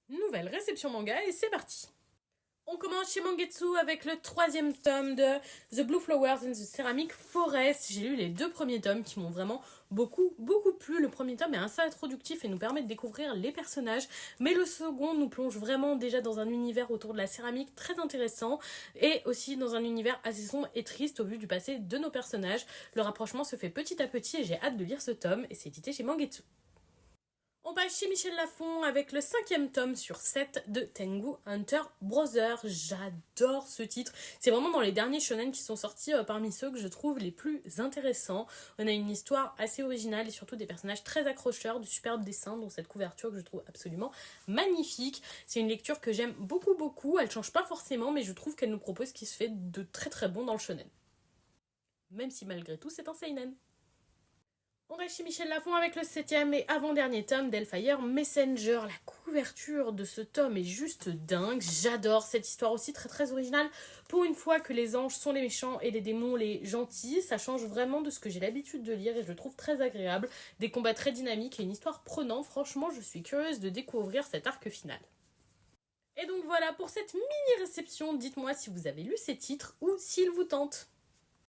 Nouvelle réception manga et c'est parti. On commence chez Mangetsu avec le troisième tome de The Blue Flowers in the Ceramic Forest. J'ai lu les deux premiers tomes qui m'ont vraiment beaucoup plu. Le premier tome est assez introductif et nous permet de découvrir les personnages, mais le second nous plonge vraiment déjà dans un univers autour de la céramique très intéressant et aussi dans un univers assez sombre et triste au vu du passé de nos personnages. Le rapprochement se fait petit à petit et j'ai hâte de lire ce tome et c'est édité chez Mangetsu. On passe chez Michel Lafon avec le cinquième tome sur 7 de Tengu Hunter Brother. J'adore ce titre. C'est vraiment dans les derniers shonen qui sont sortis parmi ceux que je trouve les plus intéressants. On a une histoire assez originale et surtout des personnages très accrocheurs, de superbes dessins, dont cette couverture que je trouve absolument magnifique. C'est une lecture que j'aime beaucoup. Elle change pas forcément, mais je trouve qu'elle nous propose ce qui se fait de très bon dans le shonen. Même si malgré tout c'est un seinen. On reste chez Michel Lafon avec le septième et avant-dernier tome d'Hellfire Messenger. La couverture de ce tome est juste dingue. J'adore cette histoire aussi très originale. Pour une fois que les anges sont les méchants et les démons les gentils, ça change vraiment de ce que j'ai l'habitude de lire et je le trouve très agréable. Des combats très dynamiques et une histoire prenante. Franchement, je suis curieuse de découvrir cet arc final. Et donc voilà pour cette mini-réception. Dites-moi si vous avez lu ces titres ou s'ils vous tentent.